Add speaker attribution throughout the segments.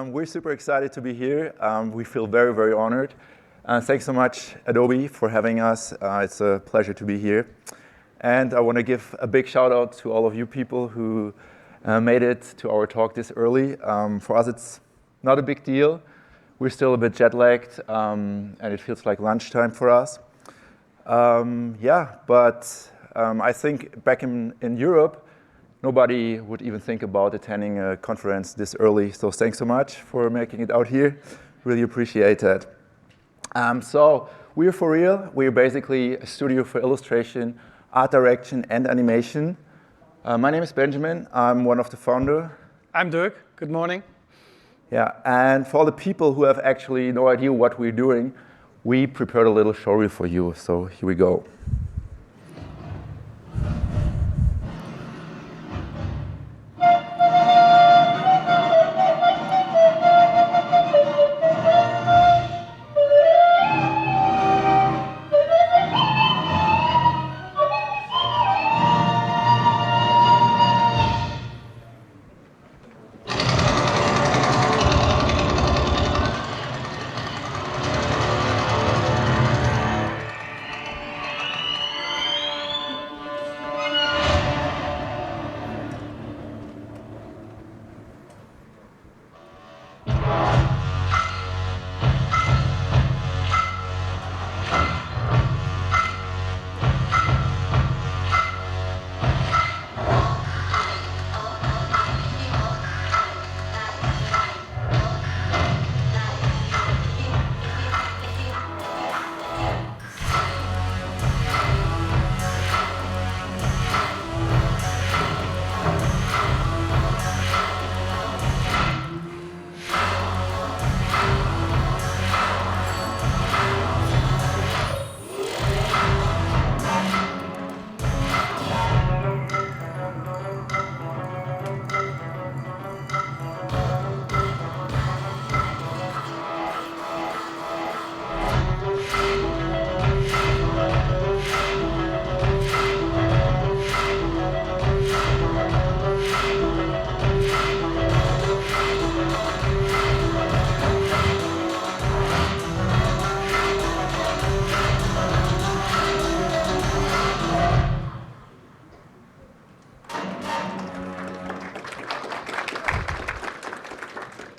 Speaker 1: We're super excited to be here. We feel very, very honored. Thanks so much, Adobe, for having us. It's a pleasure to be here. And I want to give a big shout out to all of you people who made it to our talk this early. For us, it's not a big deal. We're still a bit jet lagged, and it feels like lunchtime for us. I think back in Europe, nobody would even think about attending a conference this early. So thanks so much for making it out here. Really appreciate it. So we're FOREAL. We're basically a studio for illustration, art direction, and animation. My name is Benjamin. I'm one of the founders.
Speaker 2: I'm Dirk. Good morning.
Speaker 1: Yeah, and for all the people who have actually no idea what we're doing, we prepared a little show reel for you. So here we go.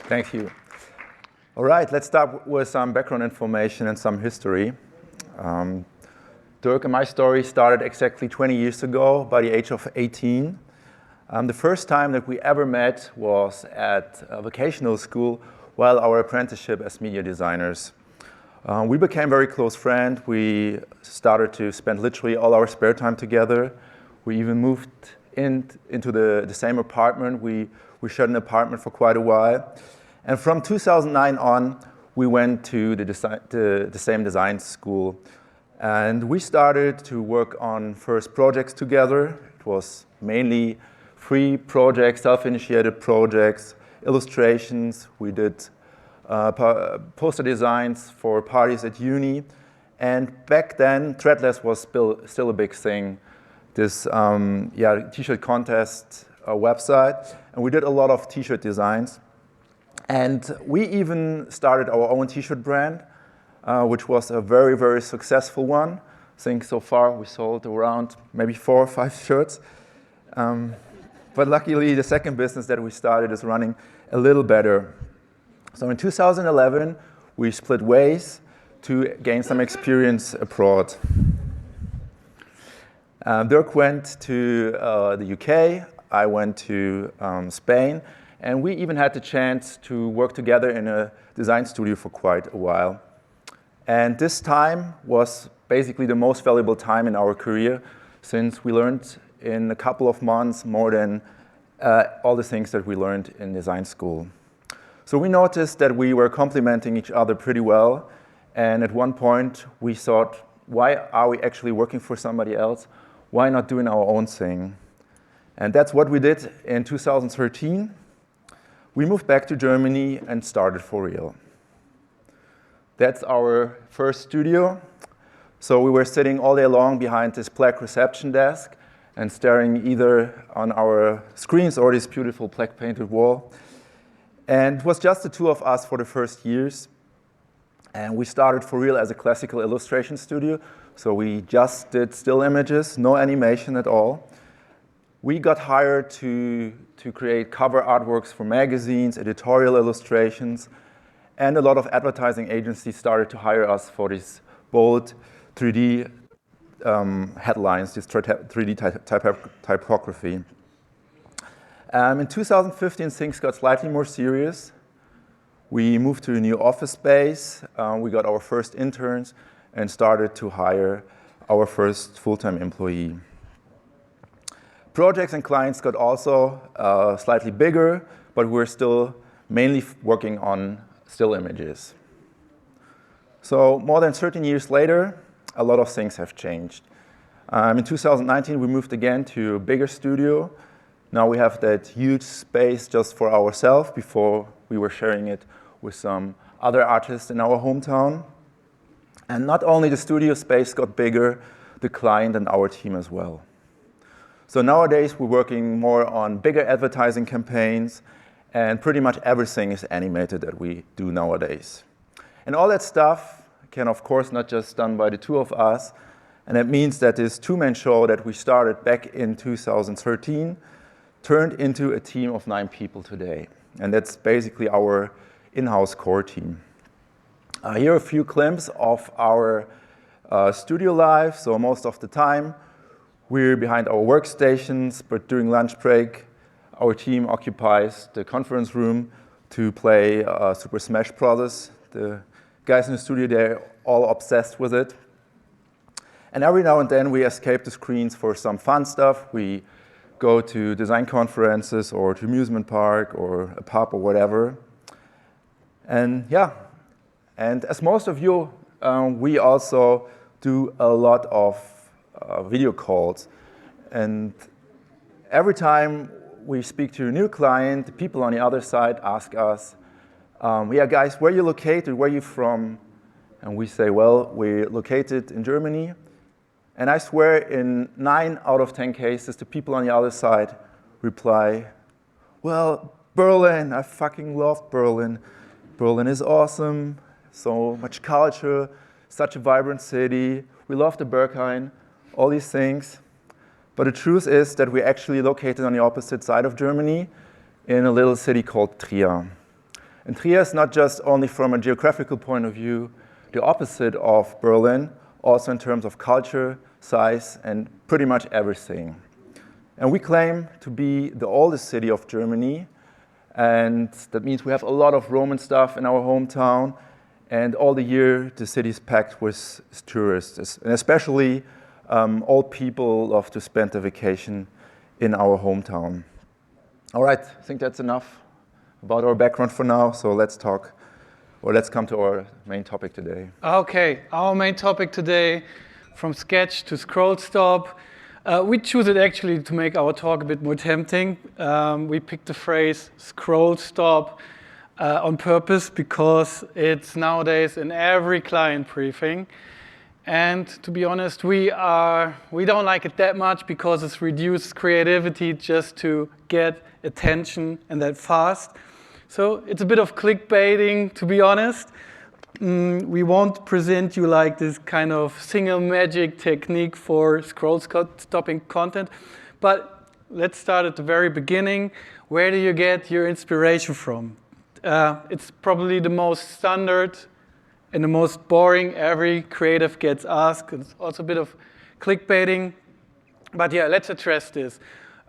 Speaker 1: Thank you. All right, let's start with some background information and some history. Dirk and my story started exactly 20 years ago, by the age of 18. The first time that we ever met was at a vocational school while our apprenticeship as media designers. We became very close friends. We started to spend literally all our spare time together. We even moved into the same apartment. We shared an apartment for quite a while. And from 2009 on, we went to the same design school. And we started to work on first projects together. It was mainly free projects, self-initiated projects, illustrations. We did poster designs for parties at uni. And back then, Threadless was still a big thing. This t-shirt contest website. And we did a lot of t-shirt designs. And we even started our own t-shirt brand, which was a very, very successful one. I think so far we sold around maybe 4 or 5 shirts. But luckily, the second business that we started is running a little better. So in 2011, we split ways to gain some experience abroad. Dirk went to the UK. I went to Spain. And we even had the chance to work together in a design studio for quite a while. And this time was basically the most valuable time in our career, since we learned in a couple of months more than all the things that we learned in design school. So we noticed that we were complementing each other pretty well. And at one point, we thought, why are we actually working for somebody else? Why not doing our own thing? And that's what we did in 2013. We moved back to Germany and started FOREAL. That's our first studio. So we were sitting all day long behind this black reception desk and staring either on our screens or this beautiful black painted wall. And it was just the two of us for the first years. And we started FOREAL as a classical illustration studio. So we just did still images, no animation at all. We got hired to create cover artworks for magazines, editorial illustrations, and a lot of advertising agencies started to hire us for these bold 3D headlines, this 3D typography. In 2015, things got slightly more serious. We moved to a new office space. We got our first interns and started to hire our first full-time employee. Projects and clients got also slightly bigger, but we're still mainly working on still images. So more than 13 years later, a lot of things have changed. In 2019, we moved again to a bigger studio. Now we have that huge space just for ourselves. Before, we were sharing it with some other artists in our hometown. And not only the studio space got bigger, the client and our team as well. So nowadays, we're working more on bigger advertising campaigns, and pretty much everything is animated that we do nowadays. And all that stuff can, of course, not just done by the two of us. And it means that this two-man show that we started back in 2013 turned into a team of 9 people today. And that's basically our in-house core team. Here are a few glimpses of our studio life. So most of the time, we're behind our workstations, but during lunch break, our team occupies the conference room to play Super Smash Bros. The guys in the studio, they're all obsessed with it. And every now and then, we escape the screens for some fun stuff. We go to design conferences or to amusement park or a pub or whatever. And yeah, and as most of you, we also do a lot of video calls. And every time we speak to a new client, the people on the other side ask us, yeah, guys, where are you located? Where are you from? And we say, well, we're located in Germany. And I swear in 9 out of 10 cases, the people on the other side reply, well, Berlin, I fucking love Berlin. Berlin is awesome, so much culture, such a vibrant city. We love the Berghain, all these things. But the truth is that we're actually located on the opposite side of Germany in a little city called Trier. And Trier is not just only from a geographical point of view, the opposite of Berlin, also in terms of culture, size, and pretty much everything. And we claim to be the oldest city of Germany, and that means we have a lot of Roman stuff in our hometown, and all the year the city is packed with tourists, and especially old people love to spend their vacation in our hometown. All right, I think that's enough about our background for now, so let's come to our main topic today.
Speaker 2: Okay, our main topic today, from sketch to scroll stop. We choose it actually to make our talk a bit more tempting. We picked the phrase scroll stop on purpose because it's nowadays in every client briefing. And to be honest, we don't like it that much because it's reduced creativity just to get attention and that fast. So it's a bit of clickbaiting, to be honest. We won't present you like this kind of single magic technique for scroll stopping content. But let's start at the very beginning. Where do you get your inspiration from? It's probably the most standard and the most boring. Every creative gets asked. It's also a bit of clickbaiting. But yeah, let's address this.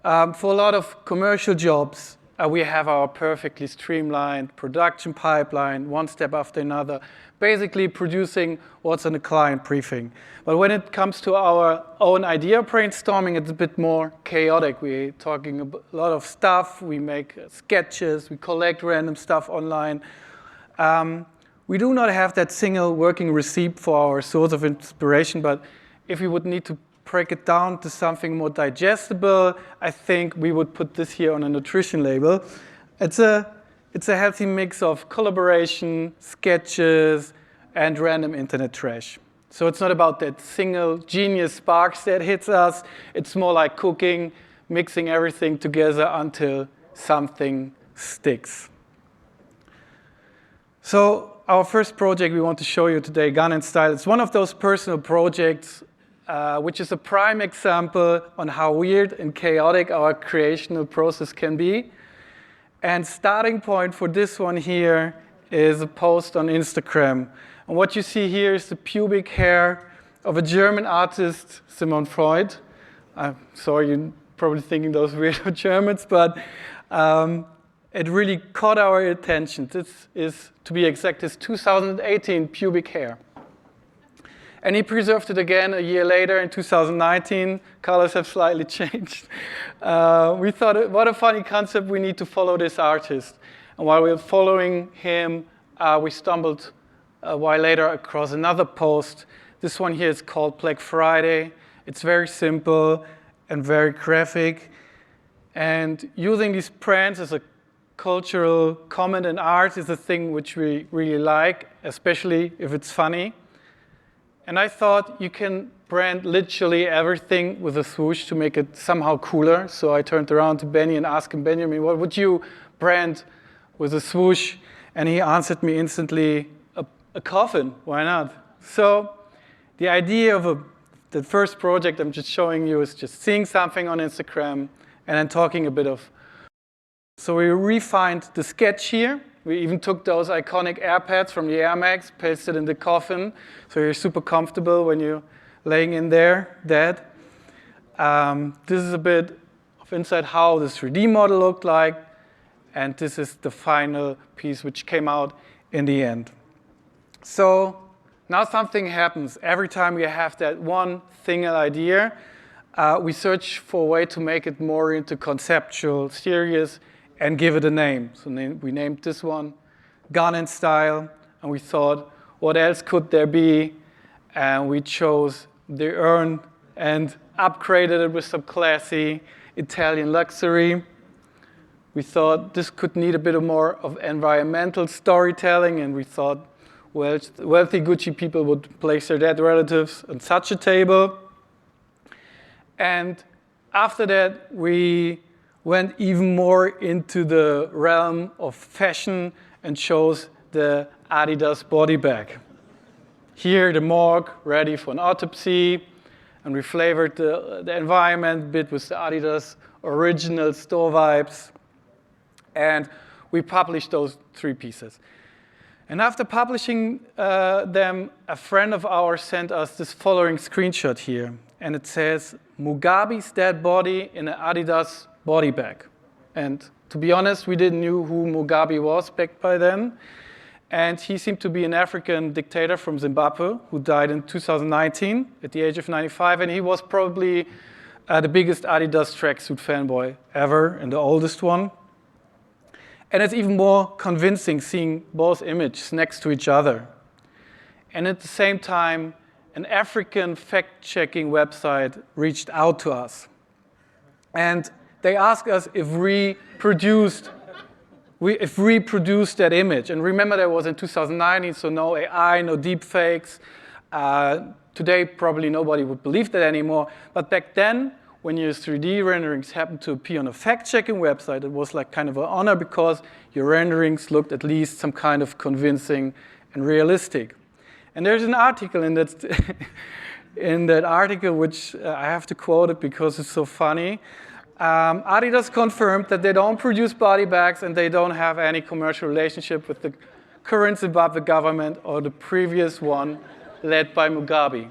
Speaker 2: For a lot of commercial jobs, we have our perfectly streamlined production pipeline, one step after another, basically producing what's in the client briefing. But when it comes to our own idea brainstorming, it's a bit more chaotic. We're talking a lot of stuff. We make sketches. We collect random stuff online. We do not have that single working receipt for our source of inspiration, but if we would need to break it down to something more digestible, I think we would put this here on a nutrition label. It's a healthy mix of collaboration, sketches, and random internet trash. So it's not about that single genius sparks that hits us. It's more like cooking, mixing everything together until something sticks. So our first project we want to show you today, Gun and Style, it's one of those personal projects which is a prime example on how weird and chaotic our creational process can be. And starting point for this one here is a post on Instagram. And what you see here is the pubic hair of a German artist, Sigmund Freud. I'm sorry, you're probably thinking those weirdo Germans, but it really caught our attention. This is, to be exact, his 2018 pubic hair. And he preserved it again a year later in 2019. Colors have slightly changed. We thought, what a funny concept, we need to follow this artist. And while we were following him, we stumbled a while later across another post. This one here is called Black Friday. It's very simple and very graphic. And using these brands as a cultural comment in art is a thing which we really like, especially if it's funny. And I thought you can brand literally everything with a swoosh to make it somehow cooler. So I turned around to Benny and asked him, Benjamin, what would you brand with a swoosh? And he answered me instantly, a coffin, why not? So the idea of the first project I'm just showing you is just seeing something on Instagram and then talking a bit of. So we refined the sketch here. We even took those iconic air pads from the Air Max, pasted in the coffin, so you're super comfortable when you're laying in there, dead. This is a bit of insight how the 3D model looked like, and this is the final piece which came out in the end. So now something happens. Every time we have that one single idea, we search for a way to make it more into conceptual, serious, and give it a name. So we named this one Gun and Style, and we thought, what else could there be? And we chose the urn and upgraded it with some classy Italian luxury. We thought this could need a bit more of environmental storytelling, and we thought, well, wealthy Gucci people would place their dead relatives on such a table. And after that, we went even more into the realm of fashion and chose the Adidas body bag. Here, the morgue, ready for an autopsy, and we flavored the environment a bit with the Adidas original store vibes. And we published those 3 pieces. And after publishing them, a friend of ours sent us this following screenshot here. And it says, Mugabe's dead body in an Adidas body bag. And to be honest, we didn't know who Mugabe was back by then. And he seemed to be an African dictator from Zimbabwe who died in 2019 at the age of 95. And he was probably the biggest Adidas tracksuit fanboy ever and the oldest one. And it's even more convincing seeing both images next to each other. And at the same time, an African fact-checking website reached out to us. And they asked us if we produced that image. And remember, that was in 2019, so no AI, no deep fakes. Today, probably nobody would believe that anymore. But back then, when your 3D renderings happened to appear on a fact-checking website, it was like kind of an honor because your renderings looked at least some kind of convincing and realistic. And there's an article in that article which I have to quote it because it's so funny. Adidas confirmed that they don't produce body bags and they don't have any commercial relationship with the current Zimbabwe government or the previous one led by Mugabe.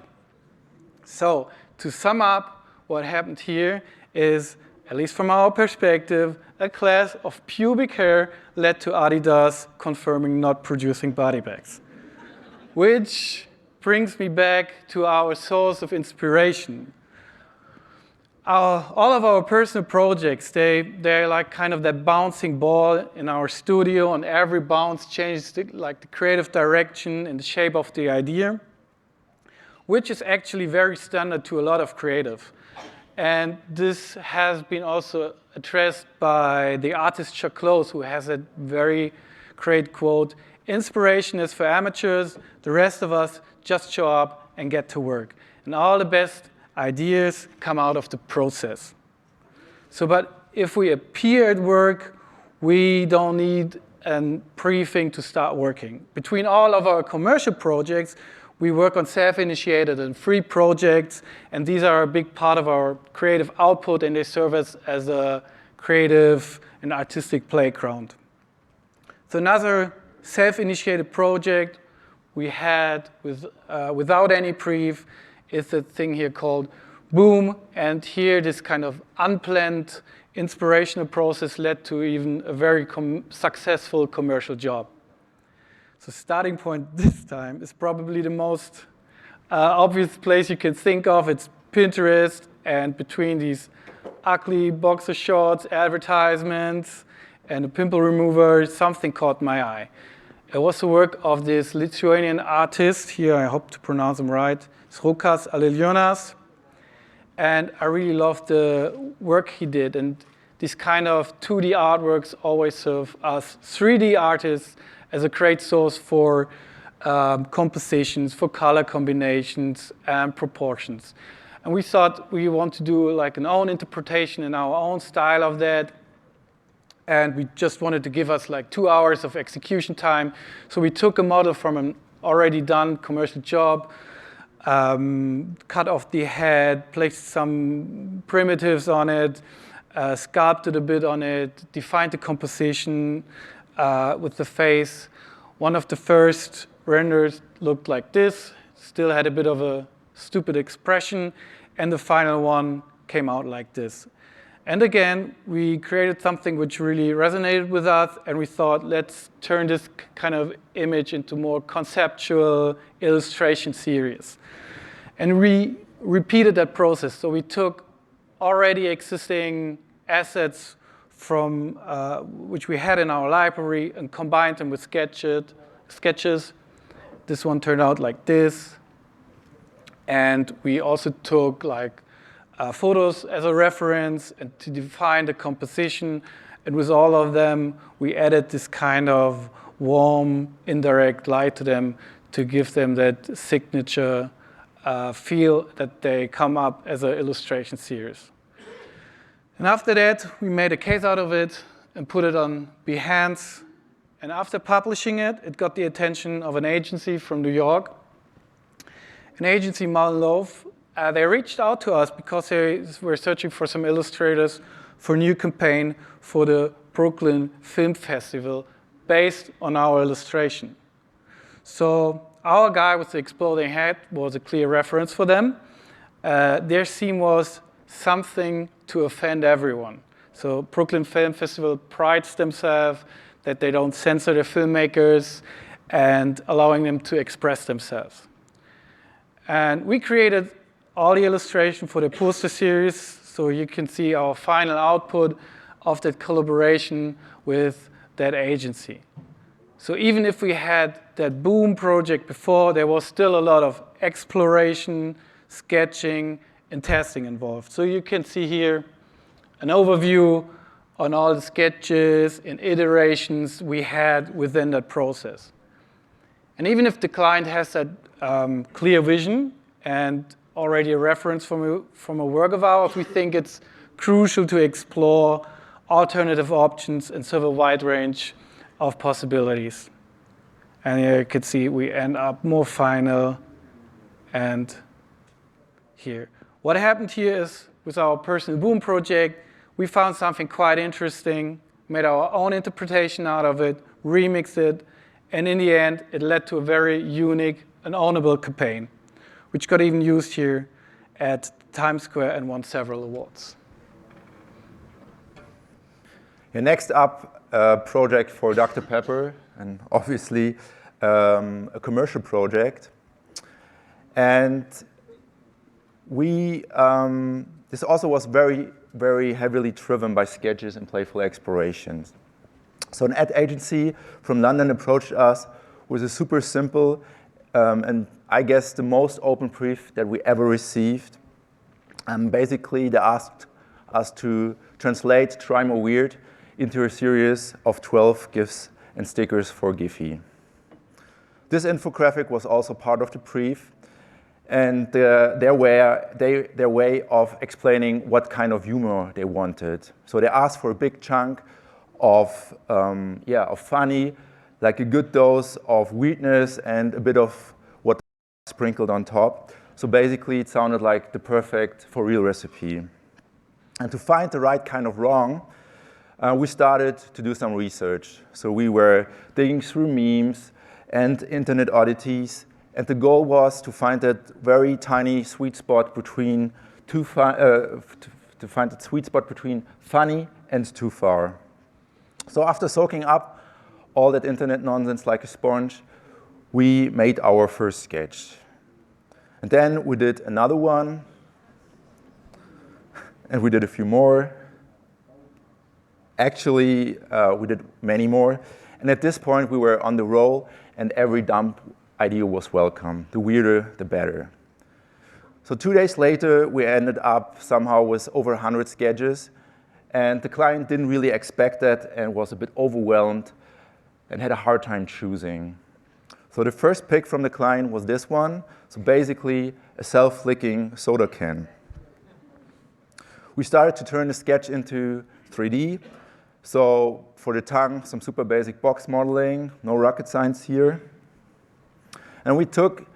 Speaker 2: So to sum up, what happened here is, at least from our perspective, a class of pubic hair led to Adidas confirming not producing body bags. Which brings me back to our source of inspiration. All of our personal projects, they're like kind of that bouncing ball in our studio, and every bounce changes the creative direction and the shape of the idea, which is actually very standard to a lot of creative. And this has been also addressed by the artist Chuck Close, who has a very great quote, "Inspiration is for amateurs, the rest of us just show up and get to work." And all the best ideas come out of the process. So, but if we appear at work, we don't need and briefing to start working. Between all of our commercial projects, we work on self-initiated and free projects, and these are a big part of our creative output, and they serve as a creative and artistic playground. So another self-initiated project we had without any brief is a thing here called Boom, and here this kind of unplanned inspirational process led to even a very successful commercial job. So starting point this time is probably the most obvious place you can think of. It's Pinterest, and between these ugly boxer shorts, advertisements, and a pimple remover, something caught my eye. It was the work of this Lithuanian artist, here I hope to pronounce him right, Srukas Aliljonas. And I really loved the work he did. And these kind of 2D artworks always serve us 3D artists as a great source for compositions, for color combinations, and proportions. And we thought we want to do like an own interpretation in our own style of that. And we just wanted to give us like 2 hours of execution time. So we took a model from an already done commercial job, cut off the head, placed some primitives on it, sculpted a bit on it, defined the composition with the face. One of the first renders looked like this, still had a bit of a stupid expression, and the final one came out like this. And again, we created something which really resonated with us, and we thought, let's turn this kind of image into more conceptual illustration series. And we repeated that process. So we took already existing assets from which we had in our library and combined them with sketches. This one turned out like this. And we also took like photos as a reference and to define the composition. And with all of them, we added this kind of warm, indirect light to them to give them that signature feel that they come up as an illustration series. And after that, we made a case out of it and put it on Behance. And after publishing it, it got the attention of an agency from New York. An agency, Mullen Love, they reached out to us because they were searching for some illustrators for a new campaign for the Brooklyn Film Festival based on our illustration. So our guy with the exploding head was a clear reference for them. Their theme was something to offend everyone. So Brooklyn Film Festival prides themselves that they don't censor their filmmakers and allowing them to express themselves. And we created all the illustration for the poster series, so you can see our final output of that collaboration with that agency. So even if we had that Boom project before, there was still a lot of exploration, sketching, and testing involved. So you can see here an overview on all the sketches and iterations we had within that process. And even if the client has that clear vision and already a reference from a work of ours, we think it's crucial to explore alternative options and serve a wide range of possibilities. And here you can see we end up more final and here. What happened here is with our personal Boom project, we found something quite interesting, made our own interpretation out of it, remixed it, and in the end, it led to a very unique and ownable campaign, which got even used here at Times Square and won several awards.
Speaker 1: Yeah, next up, a project for Dr. Pepper, and obviously a commercial project. And this also was very, very heavily driven by sketches and playful explorations. So an ad agency from London approached us with a super simple and I guess the most open brief that we ever received. Basically, they asked us to translate Try More Weird into a series of 12 GIFs and stickers for Giphy. This infographic was also part of the brief, and their way of explaining what kind of humor they wanted. So they asked for a big chunk of funny, like a good dose of weirdness and a bit of what sprinkled on top. So basically, it sounded like the perfect FOREAL recipe. And to find the right kind of wrong, we started to do some research. So we were digging through memes and internet oddities, and the goal was to find that very tiny sweet spot between to find the sweet spot between funny and too far. So after soaking up all that internet nonsense like a sponge, we made our first sketch. And then we did another one, and we did a few more. Actually, we did many more. And at this point, we were on the roll, and every dumb idea was welcome. The weirder, the better. So 2 days later, we ended up somehow with over 100 sketches. And the client didn't really expect that and was a bit overwhelmed and had a hard time choosing. So the first pick from the client was this one. So basically, a self-licking soda can. We started to turn the sketch into 3D. So for the tongue, some super basic box modeling, no rocket science here. And we took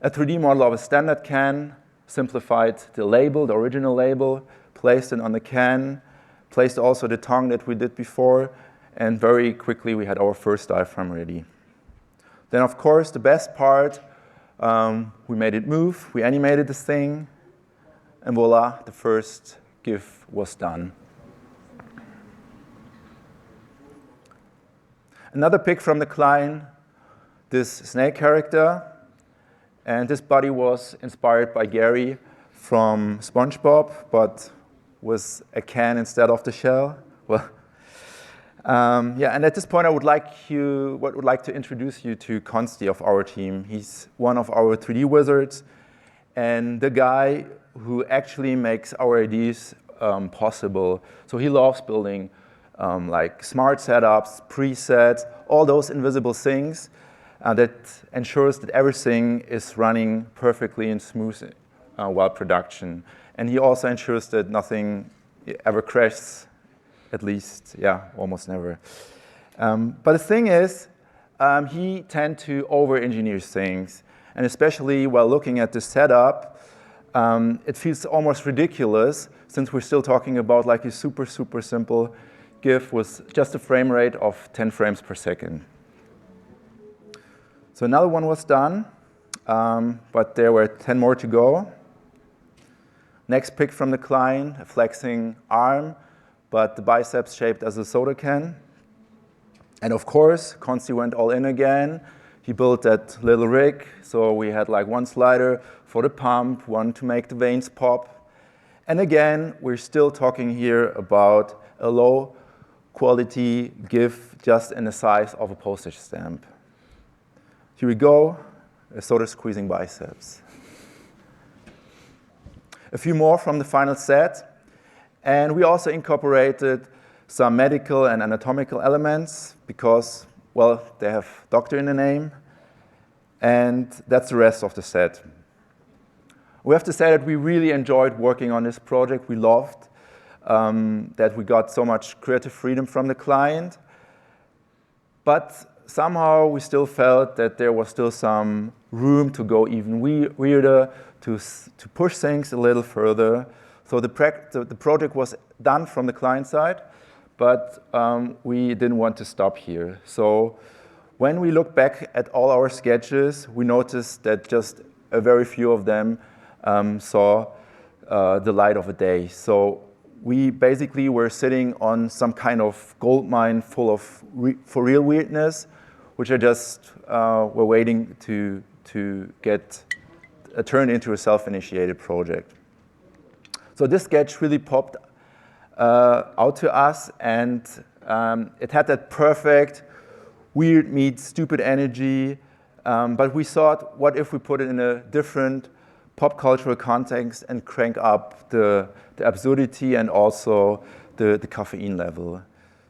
Speaker 1: a 3D model of a standard can, simplified the label, the original label, placed it on the can, placed also the tongue that we did before, and very quickly we had our first diaphragm ready. Then, of course, the best part, we made it move, we animated this thing, and voila, the first GIF was done. Another pick from the client, this snake character, and this body was inspired by Gary from SpongeBob, but with a can instead of the shell. Well, yeah, and at this point, I would like to introduce you to Konsti of our team. He's one of our 3D wizards, and the guy who actually makes our ideas possible. So he loves building like smart setups, presets, all those invisible things that ensures that everything is running perfectly and smooth while production. And he also ensures that nothing ever crashes, at least, yeah, almost never. But the thing is, he tends to over-engineer things. And especially while looking at the setup, it feels almost ridiculous since we're still talking about like a super, super simple GIF with just a frame rate of 10 frames per second. So another one was done, but there were 10 more to go. Next pick from the client, a flexing arm, but the biceps shaped as a soda can. And of course, Konsti went all in again. He built that little rig, so we had like one slider for the pump, one to make the veins pop. And again, we're still talking here about a low quality GIF just in the size of a postage stamp. Here we go, a soda squeezing biceps. A few more from the final set. And we also incorporated some medical and anatomical elements because, well, they have doctor in the name. And that's the rest of the set. We have to say that we really enjoyed working on this project. We loved that we got so much creative freedom from the client. But somehow we still felt that there was still some room to go even weirder, to push things a little further. So the project was done from the client side, but we didn't want to stop here. So when we look back at all our sketches, we noticed that just a very few of them saw the light of a day. So we basically were sitting on some kind of gold mine full of FOREAL weirdness, which I just were waiting to get turned into a self-initiated project. So this sketch really popped out to us, and it had that perfect weird meets stupid energy, but we thought, what if we put it in a different pop cultural context and crank up the absurdity and also the caffeine level.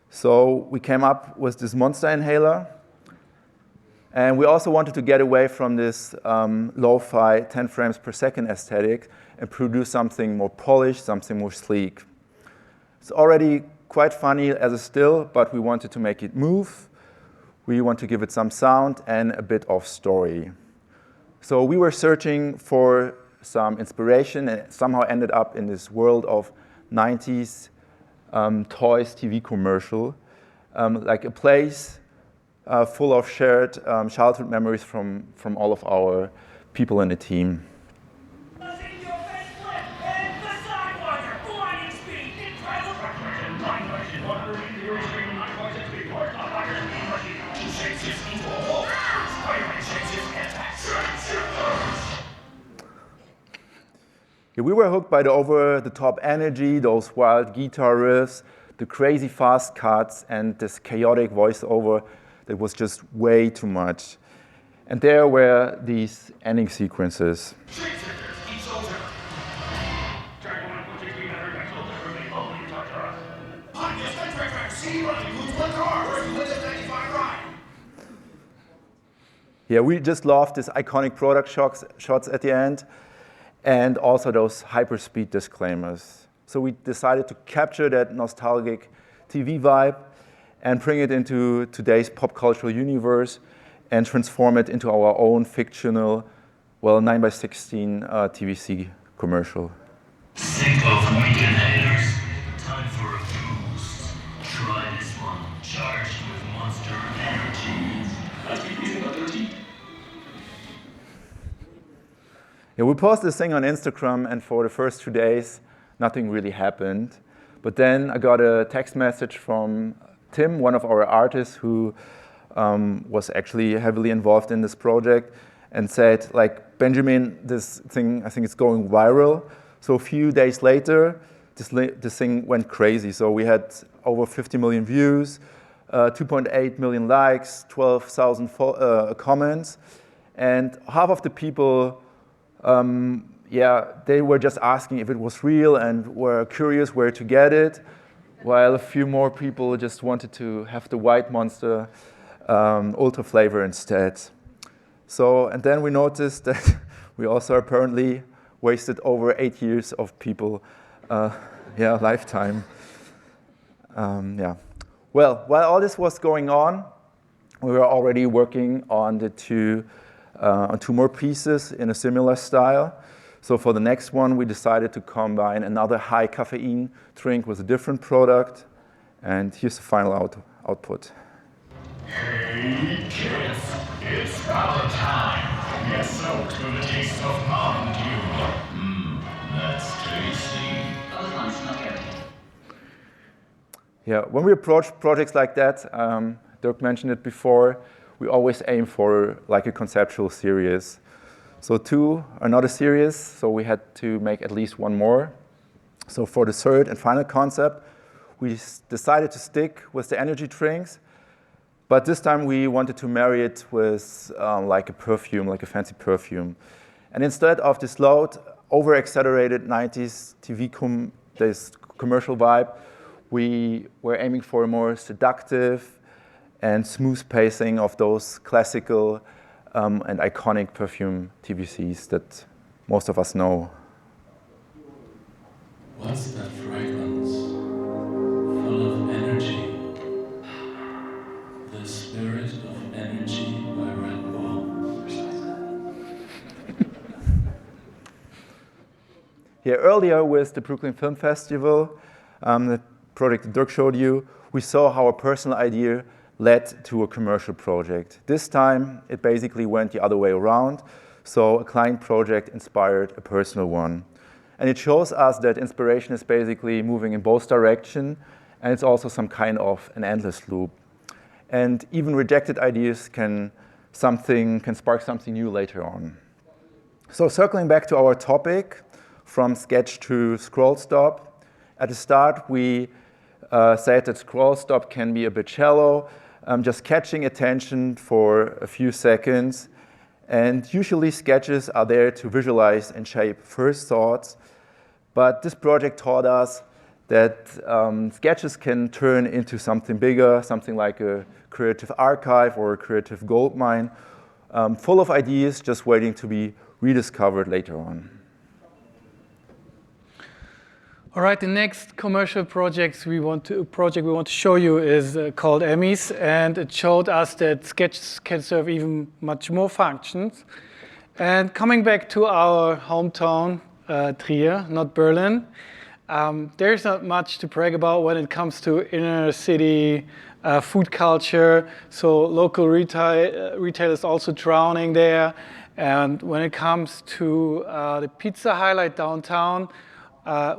Speaker 1: So we came up with this monster inhaler, and we also wanted to get away from this lo-fi 10 frames per second aesthetic and produce something more polished, something more sleek. It's already quite funny as a still, but we wanted to make it move. We want to give it some sound and a bit of story. So we were searching for some inspiration and somehow ended up in this world of 90s toys TV commercial, like a place full of shared childhood memories from all of our people in the team. Yeah, we were hooked by the over-the-top energy, those wild guitar riffs, the crazy fast cuts, and this chaotic voiceover that was just way too much. And there were these ending sequences. Yeah, we just loved these iconic product shots at the end, and also those hyperspeed disclaimers. So we decided to capture that nostalgic TV vibe and bring it into today's pop cultural universe and transform it into our own fictional, well, 9x16 TVC commercial.
Speaker 3: Sick of weekend haters? Time for a boost. Try this one, charged with monster energy. Let's keep using the 13.
Speaker 1: Yeah, we posted this thing on Instagram, and for the first 2 days, nothing really happened. But then I got a text message from Tim, one of our artists who was actually heavily involved in this project, and said, like, Benjamin, this thing, I think it's going viral. So a few days later, this thing went crazy. So we had over 50 million views, 2.8 million likes, 12,000 comments, and half of the people they were just asking if it was real and were curious where to get it, while a few more people just wanted to have the white monster ultra flavor instead. So, and then we noticed that we also apparently wasted over 8 years of people, lifetime. Well, while all this was going on, we were already working on on 2 more pieces in a similar style. So for the next one, we decided to combine another high caffeine drink with a different product. And here's the final output.
Speaker 3: Hey kids, it's power time. Get soaked with a taste of Mountain Dew. That's tasty.
Speaker 1: Yeah, when we approach projects like that, Dirk mentioned it before, we always aim for like a conceptual series. So 2 are not a series, so we had to make at least 1 more. So for the third and final concept, we decided to stick with the energy drinks, but this time we wanted to marry it with like a perfume, like a fancy perfume. And instead of this loud, over-accelerated 90s TV this commercial vibe, we were aiming for a more seductive and smooth pacing of those classical and iconic perfume TVCs that most of us know.
Speaker 3: What's that fragrance? Full of energy. The spirit of energy by Red Bull.
Speaker 1: Yeah, earlier with the Brooklyn Film Festival, the project that Dirk showed you, we saw how a personal idea led to a commercial project. This time, it basically went the other way around. So a client project inspired a personal one. And it shows us that inspiration is basically moving in both directions, and it's also some kind of an endless loop. And even rejected ideas can spark something new later on. So circling back to our topic, from sketch to scroll stop, at the start we said that scroll stop can be a bit shallow, just catching attention for a few seconds. And usually sketches are there to visualize and shape first thoughts. But this project taught us that sketches can turn into something bigger, something like a creative archive or a creative goldmine, full of ideas just waiting to be rediscovered later on.
Speaker 2: All right, the next commercial project we want to show you is called Emmys, and it showed us that sketches can serve even much more functions. And coming back to our hometown, Trier, not Berlin, there's not much to brag about when it comes to inner city food culture. So local retail is also drowning there. And when it comes to the pizza highlight downtown,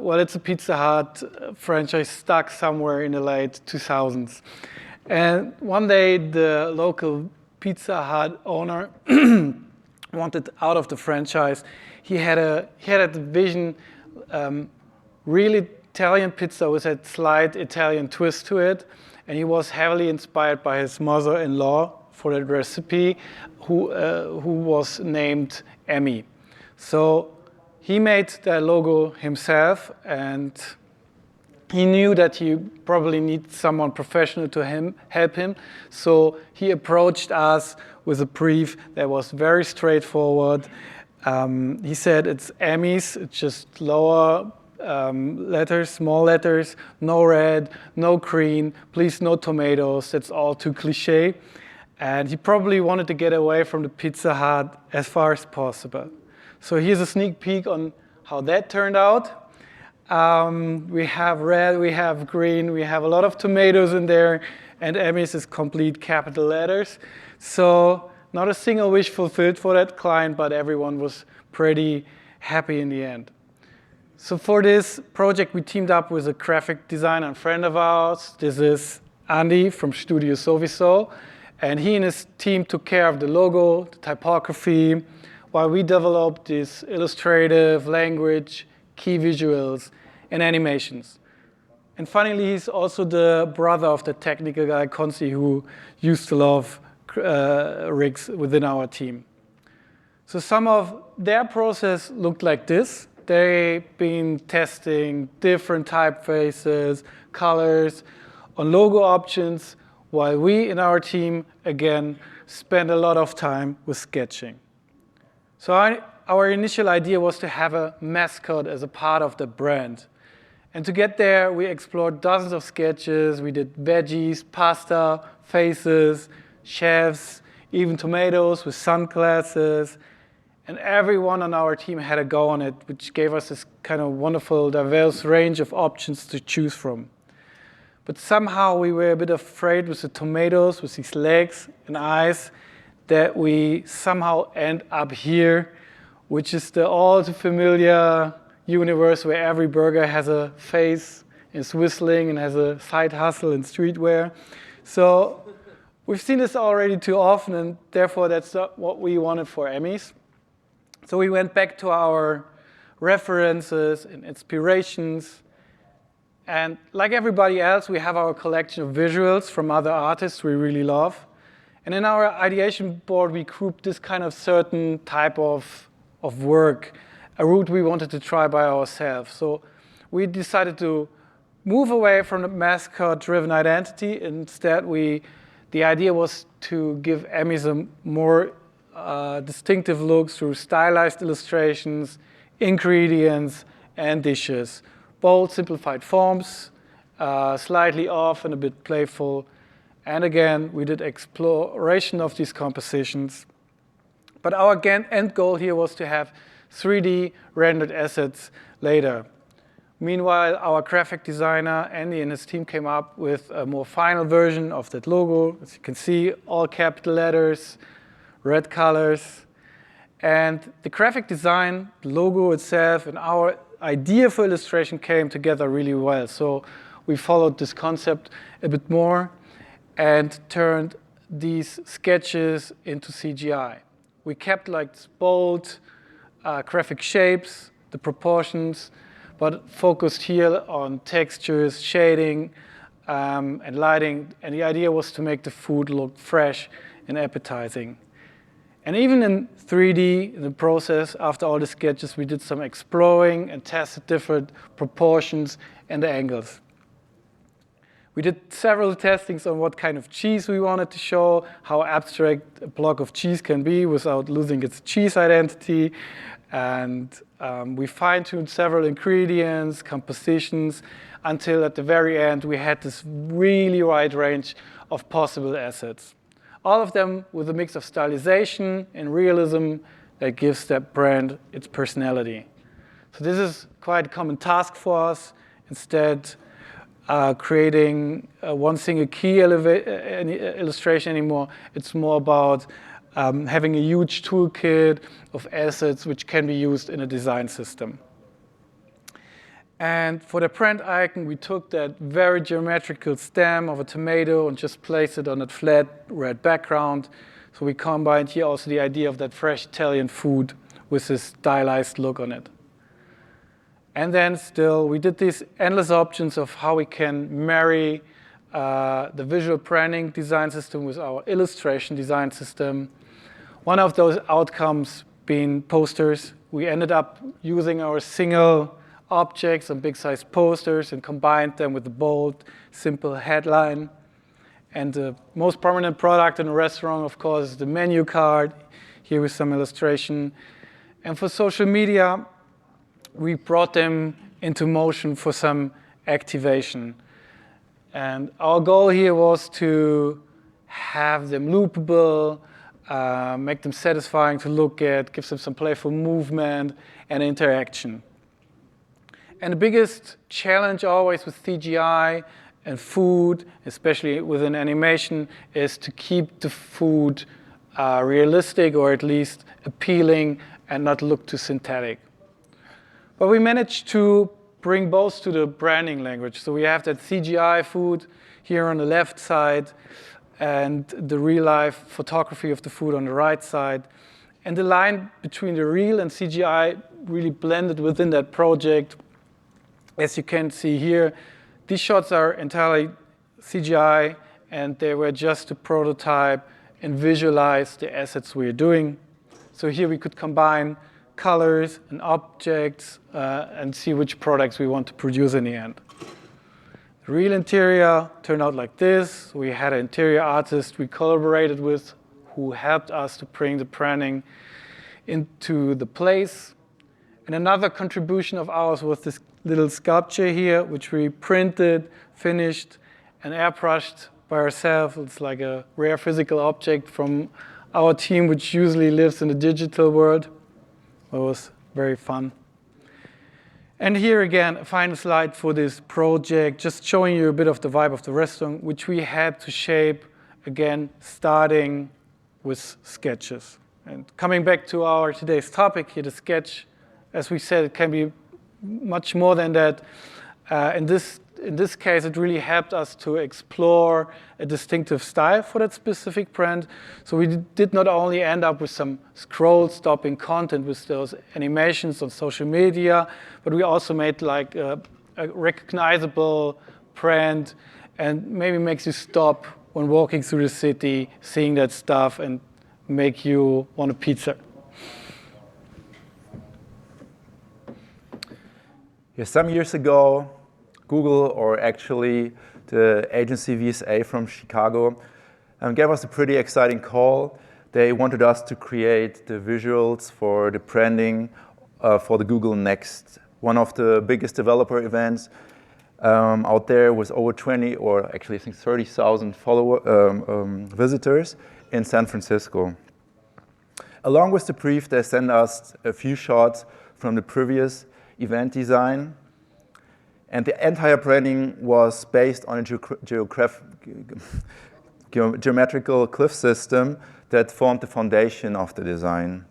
Speaker 2: well, it's a Pizza Hut franchise stuck somewhere in the late 2000s. And one day, the local Pizza Hut owner wanted out of the franchise. He had a vision, really Italian pizza with that slight Italian twist to it. And he was heavily inspired by his mother-in-law for that recipe, who was named Emmy. So he made the logo himself, and he knew that he probably needs someone professional to help him. So he approached us with a brief that was very straightforward. He said it's Emmys, it's just lower letters, small letters, no red, no green, please no tomatoes, that's all too cliche. And he probably wanted to get away from the Pizza Hut as far as possible. So here's a sneak peek on how that turned out. We have red, we have green, we have a lot of tomatoes in there, and Emmys is complete capital letters. So not a single wish fulfilled for that client, but everyone was pretty happy in the end. So for this project, we teamed up with a graphic designer and friend of ours. This is Andy from Studio Sowieso, and he and his team took care of the logo, the typography, while we developed this illustrative language, key visuals, and animations. And finally, he's also the brother of the technical guy, Konzi, who used to love rigs within our team. So some of their process looked like this. They've been testing different typefaces, colors, on logo options, while we in our team, again, spend a lot of time with sketching. So our initial idea was to have a mascot as a part of the brand. And to get there, we explored dozens of sketches. We did veggies, pasta, faces, chefs, even tomatoes with sunglasses. And everyone on our team had a go on it, which gave us this kind of wonderful, diverse range of options to choose from. But somehow we were a bit afraid with the tomatoes, with these legs and eyes, that we somehow end up here, which is the all too familiar universe where every burger has a face, is whistling, and has a side hustle in streetwear. So we've seen this already too often, and therefore that's not what we wanted for Emmys. So we went back to our references and inspirations. And like everybody else, we have our collection of visuals from other artists we really love. And in our ideation board, we grouped this kind of certain type of work, a route we wanted to try by ourselves. So we decided to move away from the mascot-driven identity. Instead, the idea was to give Emmys a more distinctive look through stylized illustrations, ingredients, and dishes. Bold, simplified forms, slightly off and a bit playful. And again, we did exploration of these compositions. But our end goal here was to have 3D rendered assets later. Meanwhile, our graphic designer, Andy, and his team came up with a more final version of that logo. As you can see, all capital letters, red colors. And the graphic design, the logo itself, and our idea for illustration came together really well. So we followed this concept a bit more and turned these sketches into CGI. We kept like bold graphic shapes, the proportions, but focused here on textures, shading, and lighting. And the idea was to make the food look fresh and appetizing. And even in 3D, in the process, after all the sketches, we did some exploring and tested different proportions and angles. We did several testings on what kind of cheese we wanted to show, how abstract a block of cheese can be without losing its cheese identity. And we fine-tuned several ingredients, compositions, until at the very end we had this really wide range of possible assets. All of them with a mix of stylization and realism that gives that brand its personality. So this is quite a common task for us. Instead, creating one single key illustration anymore. It's more about having a huge toolkit of assets which can be used in a design system. And for the brand icon, we took that very geometrical stem of a tomato and just placed it on a flat red background. So we combined here also the idea of that fresh Italian food with this stylized look on it. And then still, we did these endless options of how we can marry the visual branding design system with our illustration design system. One of those outcomes being posters. We ended up using our single objects on big-sized posters and combined them with a bold, simple headline. And the most prominent product in a restaurant, of course, is the menu card, here with some illustration. And for social media, we brought them into motion for some activation. And our goal here was to have them loopable, make them satisfying to look at, give them some playful movement and interaction. And the biggest challenge always with CGI and food, especially within animation, is to keep the food realistic or at least appealing and not look too synthetic. But we managed to bring both to the branding language. So we have that CGI food here on the left side and the real-life photography of the food on the right side. And the line between the real and CGI really blended within that project. As you can see here, these shots are entirely CGI, and they were just to prototype and visualize the assets we're doing. So here we could combine colors and objects and see which products we want to produce in the end. The real interior turned out like this. We had an interior artist we collaborated with who helped us to bring the branding into the place. And another contribution of ours was this little sculpture here, which we printed, finished, and airbrushed by ourselves. It's like a rare physical object from our team, which usually lives in the digital world. It was very fun. And here again, a final slide for this project, just showing you a bit of the vibe of the restaurant, which we had to shape, again, starting with sketches. And coming back to our today's topic here, the sketch, as we said, it can be much more than that. In this case, it really helped us to explore a distinctive style for that specific brand. So we did not only end up with some scroll-stopping content with those animations on social media, but we also made like a recognizable brand and maybe makes you stop when walking through the city, seeing that stuff and make you want a pizza.
Speaker 1: Yeah, some years ago, Google, or actually the agency VSA from Chicago, gave us a pretty exciting call. They wanted us to create the visuals for the branding for the Google Next, one of the biggest developer events out there with over 20, or actually I think 30,000 visitors in San Francisco. Along with the brief, they sent us a few shots from the previous event design. And the entire branding was based on a geometrical cliff system that formed the foundation of the design.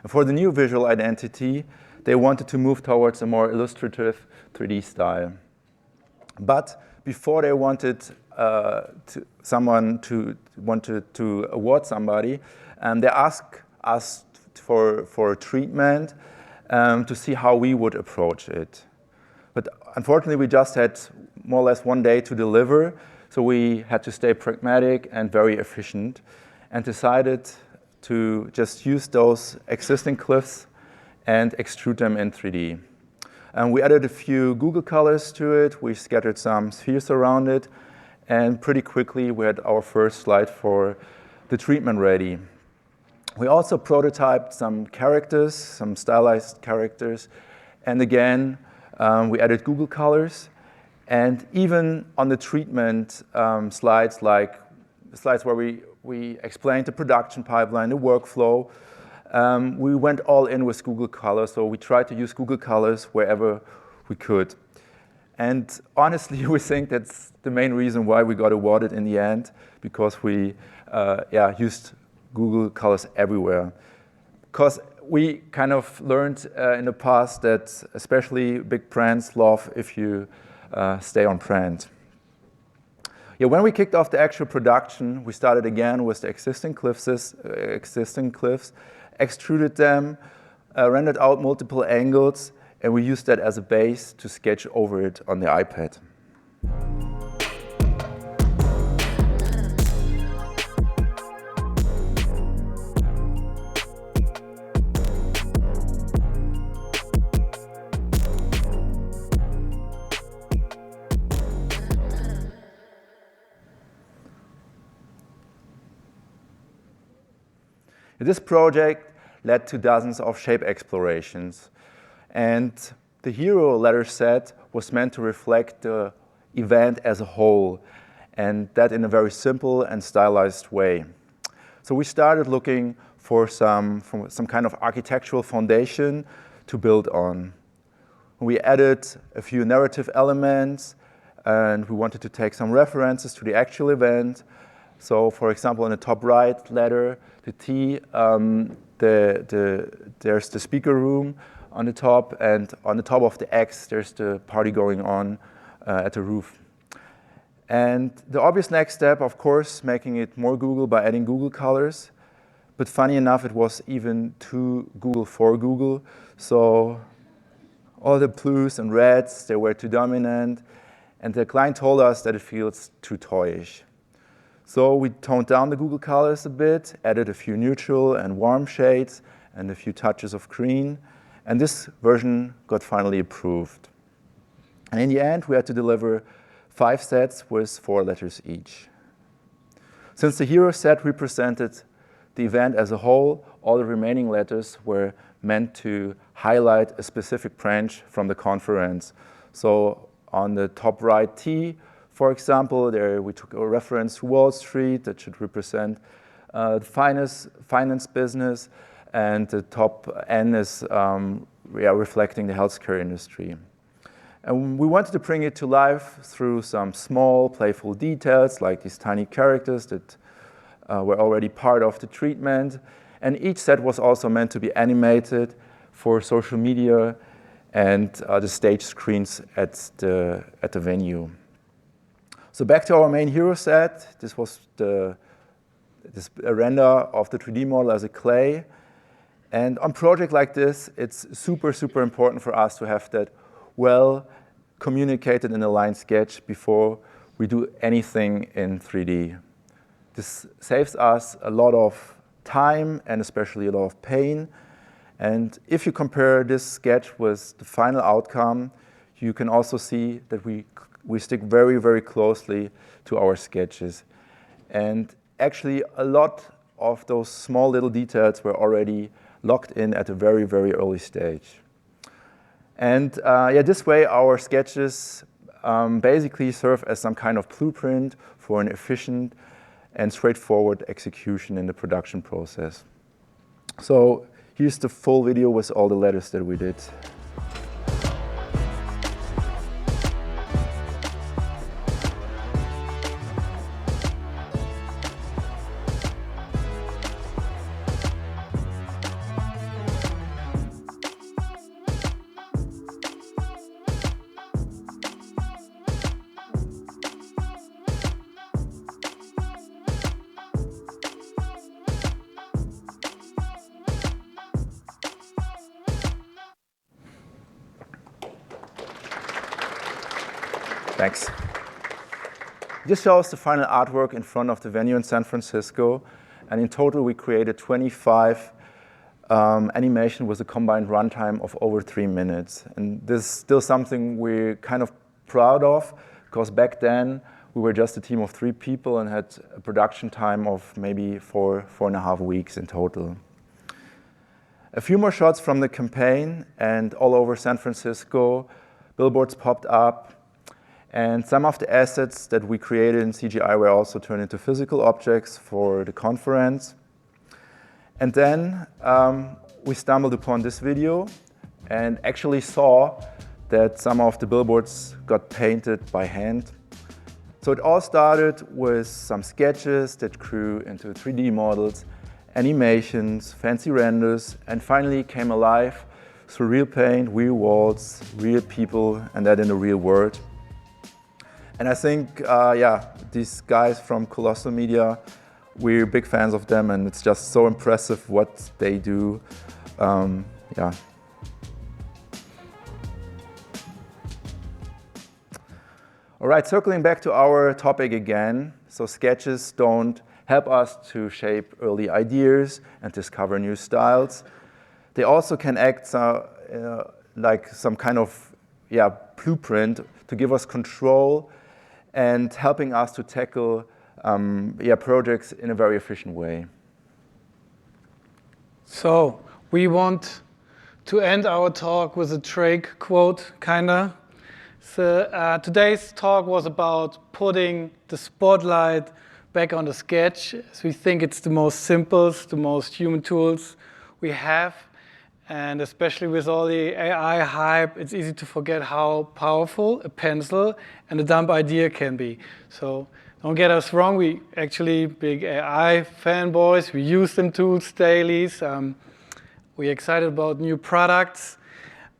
Speaker 1: And for the new visual identity, they wanted to move towards a more illustrative 3D style. But before they wanted to award somebody, they asked us for a treatment to see how we would approach it. But unfortunately, we just had more or less one day to deliver, so we had to stay pragmatic and very efficient, and decided to just use those existing cliffs and extrude them in 3D. And we added a few Google colors to it, we scattered some spheres around it, and pretty quickly we had our first slide for the treatment ready. We also prototyped some characters, some stylized characters, and again, we added Google colors, and even on the treatment slides, like the slides where we explained the production pipeline, the workflow, we went all in with Google Colors, so we tried to use Google Colors wherever we could. And honestly, we think that's the main reason why we got awarded in the end, because we used Google Colors everywhere. Because we kind of learned in the past that especially big brands love if you stay on brand. Yeah, when we kicked off the actual production, we started again with the existing cliffs, extruded them, rendered out multiple angles, and we used that as a base to sketch over it on the iPad. This project led to dozens of shape explorations, and the hero letter set was meant to reflect the event as a whole, and that in a very simple and stylized way. So we started looking for some kind of architectural foundation to build on. We added a few narrative elements, and we wanted to take some references to the actual event. So, for example, in the top right letter, the T, there's the speaker room on the top, and on the top of the X, there's the party going on at the roof. And the obvious next step, of course, making it more Google by adding Google colors. But funny enough, it was even too Google for Google. So all the blues and reds, they were too dominant. And the client told us that it feels too toyish. So we toned down the Google colors a bit, added a few neutral and warm shades, and a few touches of green. And this version got finally approved. And in the end, we had to deliver 5 sets with 4 letters each. Since the hero set represented the event as a whole, all the remaining letters were meant to highlight a specific branch from the conference. So on the top right T, for example, there we took a reference to Wall Street that should represent the finance business, and the top N is reflecting the healthcare industry. And we wanted to bring it to life through some small, playful details, like these tiny characters that were already part of the treatment. And each set was also meant to be animated for social media and the stage screens at the venue. So back to our main hero set. This was this render of the 3D model as a clay. And on a project like this, it's super, super important for us to have that well communicated in a line sketch before we do anything in 3D. This saves us a lot of time and especially a lot of pain. And if you compare this sketch with the final outcome, you can also see that we stick very, very closely to our sketches. And actually, a lot of those small little details were already locked in at a very, very early stage. And this way, our sketches basically serve as some kind of blueprint for an efficient and straightforward execution in the production process. So here's the full video with all the letters that we did. Thanks. This shows the final artwork in front of the venue in San Francisco. And in total, we created 25 animation with a combined runtime of over 3 minutes. And this is still something we're kind of proud of, because back then, we were just a team of 3 people and had a production time of maybe 4.5 weeks in total. A few more shots from the campaign, and all over San Francisco, billboards popped up, and some of the assets that we created in CGI were also turned into physical objects for the conference. And then we stumbled upon this video and actually saw that some of the billboards got painted by hand. So it all started with some sketches that grew into 3D models, animations, fancy renders, and finally came alive through real paint, real walls, real people, and that in the real world. And I think, these guys from Colossal Media, we're big fans of them, and it's just so impressive what they do. All right, circling back to our topic again. So sketches don't help us to shape early ideas and discover new styles. They also can act like some kind of blueprint to give us control and helping us to tackle projects in a very efficient way.
Speaker 2: So we want to end our talk with a Drake quote, kinda. So today's talk was about putting the spotlight back on the sketch, as we think it's the most simple, the most human tools we have. And especially with all the AI hype, it's easy to forget how powerful a pencil and a dumb idea can be. So don't get us wrong, we actually big AI fanboys. We use them tools daily. We're excited about new products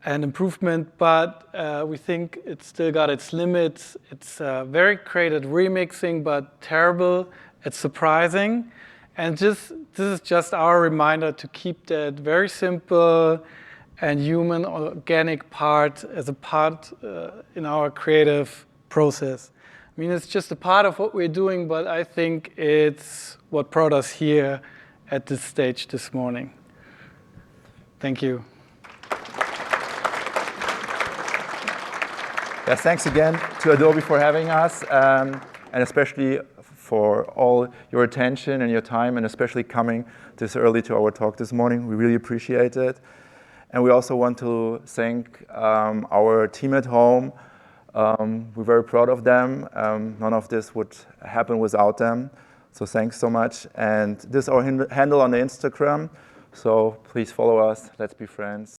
Speaker 2: and improvement, but we think it's still got its limits. It's very great at remixing, but terrible at surprising. And this is just our reminder to keep that very simple and human, organic part as a part in our creative process. I mean, it's just a part of what we're doing, but I think it's what brought us here at this stage this morning. Thank you.
Speaker 1: Yes, thanks again to Adobe for having us, and especially for all your attention and your time, and especially coming this early to our talk this morning. We really appreciate it. And we also want to thank our team at home. We're very proud of them. None of this would happen without them. So thanks so much. And this is our handle on the Instagram. So please follow us. Let's be friends.